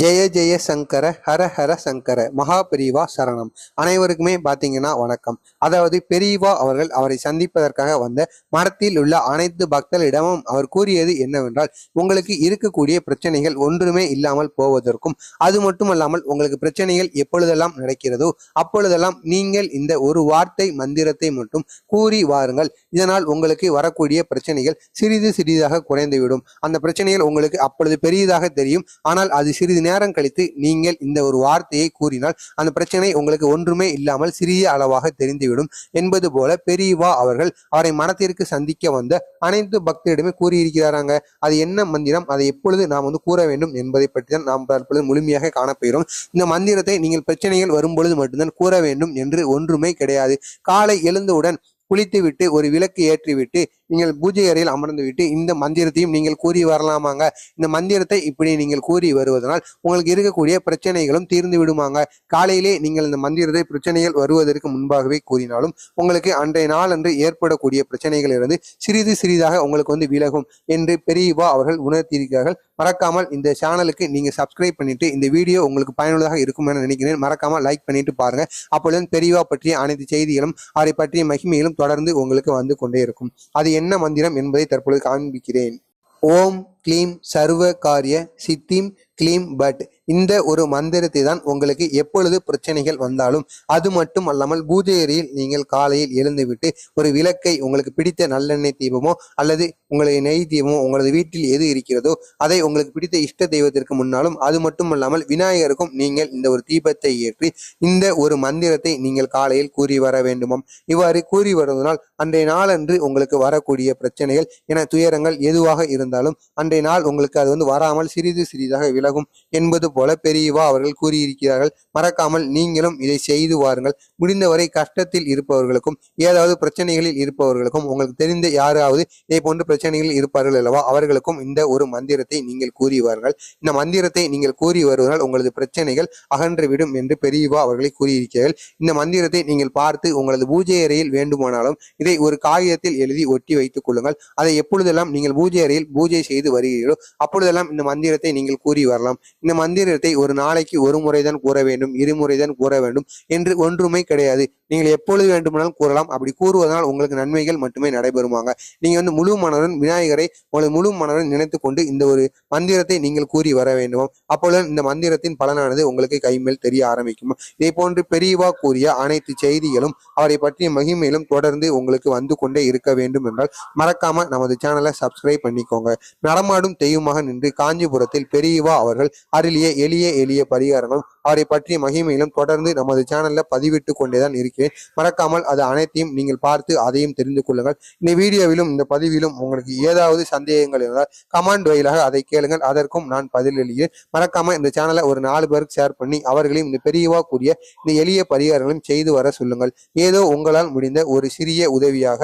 ஜெய ஜெய சங்கர ஹர ஹர சங்கர மகா பெரியவா சரணம். அனைவருக்குமே பாத்தீங்கன்னா வணக்கம். அதாவது பெரியவா அவர்கள் அவரை சந்திப்பதற்காக வந்த மடத்தில் உள்ள அனைத்து பக்தர்களிடமும் அவர் கூறியது என்னவென்றால், உங்களுக்கு இருக்கக்கூடிய பிரச்சனைகள் ஒன்றுமே இல்லாமல் போவதற்கும், அது மட்டுமல்லாமல் உங்களுக்கு பிரச்சனைகள் எப்பொழுதெல்லாம் நடக்கிறதோ அப்பொழுதெல்லாம் நீங்கள் இந்த ஒரு வார்த்தை மந்திரத்தை மட்டும் கூறி வாருங்கள். இதனால் உங்களுக்கு வரக்கூடிய பிரச்சனைகள் சிறிது சிறிதாக குறைந்துவிடும். அந்த பிரச்சனைகள் உங்களுக்கு அப்பொழுது பெரியதாக தெரியும், ஆனால் அது சிறிது நேரம் கழித்து நீங்கள் இந்த ஒரு வார்த்தையை கூறினால் அந்த பிரச்சனை உங்களுக்கு ஒன்றுமே இல்லாமல் சிறிய அளவாக தெரிந்துவிடும் என்பது போல பெரியவா அவர்கள் அவரை மனத்திற்கு சந்திக்க வந்த அனைத்து பக்தரிடமே கூறியிருக்கிறாராங்க. அது என்ன மந்திரம், அதை எப்பொழுது நாம் கூற வேண்டும் என்பதை பற்றி தான் நாம் தற்பொழுது முழுமையாக காணப்போகிறோம். இந்த மந்திரத்தை நீங்கள் பிரச்சனைகள் வரும்பொழுது மட்டும்தான் கூற வேண்டும் என்று ஒன்றுமே கிடையாது. காலை எழுந்தவுடன் குளித்துவிட்டு ஒரு விளக்கு ஏற்றிவிட்டு நீங்கள் பூஜை அறையில் அமர்ந்து விட்டு இந்த மந்திரத்தையும் நீங்கள் கூறி வரலாமாங்க. இந்த மந்திரத்தை இப்படி நீங்கள் கூறி வருவதனால் உங்களுக்கு இருக்கக்கூடிய பிரச்சனைகளும் தீர்ந்து விடுமாங்க. காலையிலே நீங்கள் இந்த மந்திரத்தை பிரச்சனைகள் வருவதற்கு முன்பாகவே கூறினாலும் உங்களுக்கு அன்றைய நாள் அன்று ஏற்படக்கூடிய பிரச்சனைகள் இருந்து சிறிது சிறிதாக உங்களுக்கு விலகும் என்று பெரியவா அவர்கள் உணர்த்தியிருக்கிறார்கள். மறக்காமல் இந்த சேனலுக்கு நீங்க சப்ஸ்கிரைப் பண்ணிட்டு இந்த வீடியோ உங்களுக்கு பயனுள்ளதாக இருக்கும் என நினைக்கிறேன். மறக்காம லைக் பண்ணிட்டு பாருங்க. அப்பொழுது பெரியவா பற்றிய அனைத்து செய்திகளும் அவரை பற்றிய மகிமையிலும் தொடர்ந்து உங்களுக்கு வந்து கொண்டே இருக்கும். அது என்ன மந்திரம் என்பதை தற்பொழுது காண்பிக்கிறேன். ஓம் க்ளீம் சர்வ காரிய சித்திம் க்ளீம் பட். இந்த ஒரு மந்திரத்தை தான் உங்களுக்கு எப்பொழுது பிரச்சனைகள் வந்தாலும், அது மட்டும் அல்லாமல் பூஜை அறையில் நீங்கள் காலையில் எழுந்துவிட்டு ஒரு விளக்கை, உங்களுக்கு பிடித்த நல்லெண்ணெய் தீபமோ அல்லது உங்களுடைய நெய் தீபமோ உங்களது வீட்டில் எது இருக்கிறதோ அதை உங்களுக்கு பிடித்த இஷ்ட தெய்வத்திற்கு முன்னாலும், அது மட்டும் அல்லாமல் விநாயகருக்கும் நீங்கள் இந்த ஒரு தீபத்தை ஏற்றி இந்த ஒரு மந்திரத்தை நீங்கள் காலையில் கூறி வர வேண்டுமாம். இவ்வாறு கூறி வருவதனால் அன்றைய நாளன்று உங்களுக்கு வரக்கூடிய பிரச்சனைகள் என துயரங்கள் எதுவாக இருந்தாலும் அன்றைய நாள் உங்களுக்கு அது வராமல் சிறிது சிறிதாக விலகும் என்பது போல பெரியவா அவர்கள் கூறியிருக்கிறார்கள். மறக்காமல் நீங்களும் இதை செய்து வாருங்கள். முடிந்தவரை கஷ்டத்தில் இருப்பவர்களுக்கும் ஏதாவது பிரச்சனைகளில் இருப்பவர்களுக்கும் உங்களுக்கு தெரிந்த யாராவது இதை போன்ற பிரச்சனைகளில் இருப்பார்கள் அல்லவா, அவர்களுக்கும் இந்த ஒரு மந்திரத்தை நீங்கள் கூறி வாருங்கள். இந்த மந்திரத்தை நீங்கள் கூறி வருவதால் உங்களது பிரச்சனைகள் அகன்றுவிடும் என்று பெரியவா அவர்களை கூறியிருக்கிறார்கள். இந்த மந்திரத்தை நீங்கள் பார்த்து உங்களது பூஜை அறையில் வேண்டுமானாலும் இதை ஒரு காகிதத்தில் எழுதி ஒட்டி வைத்துக் கொள்ளுங்கள். அதை எப்பொழுதெல்லாம் நீங்கள் பூஜை அறையில் பூஜை செய்து வருகிறீர்களோ அப்பொழுதெல்லாம் இந்த மந்திரத்தை நீங்கள் கூறி வரலாம். இந்த மந்திரத்தை ஒரு நாளைக்கு ஒரு முறைதான் கூற வேண்டும், இருமுறைதான் கூற வேண்டும் என்று ஒன்றுமே கிடையாது. நீங்கள் எப்பொழுது வேண்டுமானாலும் கூறலாம். அப்படி கூறுவதனால் உங்களுக்கு நன்மைகள் மட்டுமே நடைபெறுமாங்க. நீங்க முழு மனதுடன் விநாயகரை உங்களது முழு மனதுடன் நினைத்து கொண்டு இந்த ஒரு மந்திரத்தை நீங்கள் கூறி வர வேண்டும். அப்பொழுது இந்த மந்திரத்தின் பலனானது உங்களுக்கு கைமேல் தெரிய ஆரம்பிக்கும். இதே போன்று பெரியவா கூறிய அனைத்து செய்திகளும் அவரை பற்றிய மகிமையிலும் தொடர்ந்து உங்களுக்கு வந்து கொண்டே இருக்க வேண்டும் என்றால் மறக்காம நமது சேனலை சப்ஸ்கிரைப் பண்ணிக்கோங்க. நடமாடும் தெய்வமாக நின்று காஞ்சிபுரத்தில் பெரியவா அவர்கள் அருளிய எளிய எளிய பரிகாரங்களும் அவரை பற்றிய மகிமையிலும் தொடர்ந்து நமது சேனல்ல பதிவிட்டு கொண்டேதான் இருக்கிறேன். மறக்காமல் அது அனைத்தையும் நீங்கள் பார்த்து அதையும் தெரிந்து கொள்ளுங்கள். இந்த வீடியோவிலும் இந்த பதிவிலும் உங்களுக்கு ஏதாவது சந்தேகங்கள் இருந்தால் கமெண்ட் வாயிலாக அதை கேளுங்கள், அதற்கும் நான் பதில் எழுதுகிறேன். மறக்காம இந்த சேனலை ஒரு 4 பேருக்கு ஷேர் பண்ணி அவர்களையும் இந்த பெரியவா கூறிய இந்த எளிய பரிகாரங்களையும் செய்து வர சொல்லுங்கள். ஏதோ உங்களால் முடிந்த ஒரு சிறிய உதவியாக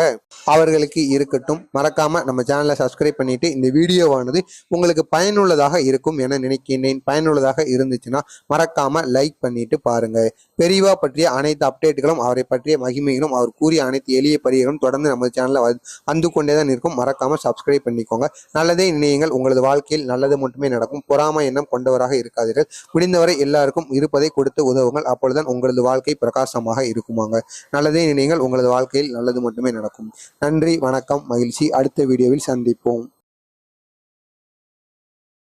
அவர்களுக்கு இருக்கட்டும். மறக்காம நம்ம சேனலை சப்ஸ்கிரைப் பண்ணிட்டு இந்த வீடியோவானது உங்களுக்கு பயனுள்ளதாக இருக்கும் என நினைக்கிறேன். பயனுள்ளதாக இருந்துச்சுன்னா மறக்காம லைக் பண்ணிட்டு பாருங்க. பெரியவா பற்றிய அனைத்து அப்டேட்டுகளும் அவரை பற்றிய மகிமைகளும் அவர் கூறிய அனைத்து எளிய பரிகாரங்களும் தொடர்ந்து நம்ம சேனல்ல வந்து கொண்டேதான் இருக்கும். மறக்காம சப்ஸ்கிரைப் பண்ணிக்கோங்க. நல்லதே நினையுங்கள், உங்களது வாழ்க்கையில் நல்லது மட்டுமே நடக்கும். பொறாமை எண்ணம் கொண்டவராக இருக்காதீர்கள். முடிந்தவரை எல்லாருக்கும் இருப்பதை கொடுத்து உதவுங்கள். அப்பொழுதுதான் உங்களது வாழ்க்கை பிரகாசமாக இருக்குமாங்க. நல்லதே நினையுங்கள், உங்களது வாழ்க்கையில் நல்லது மட்டுமே நடக்கும். நன்றி, வணக்கம், மகிழ்ச்சி. அடுத்த வீடியோவில் சந்திப்போம்.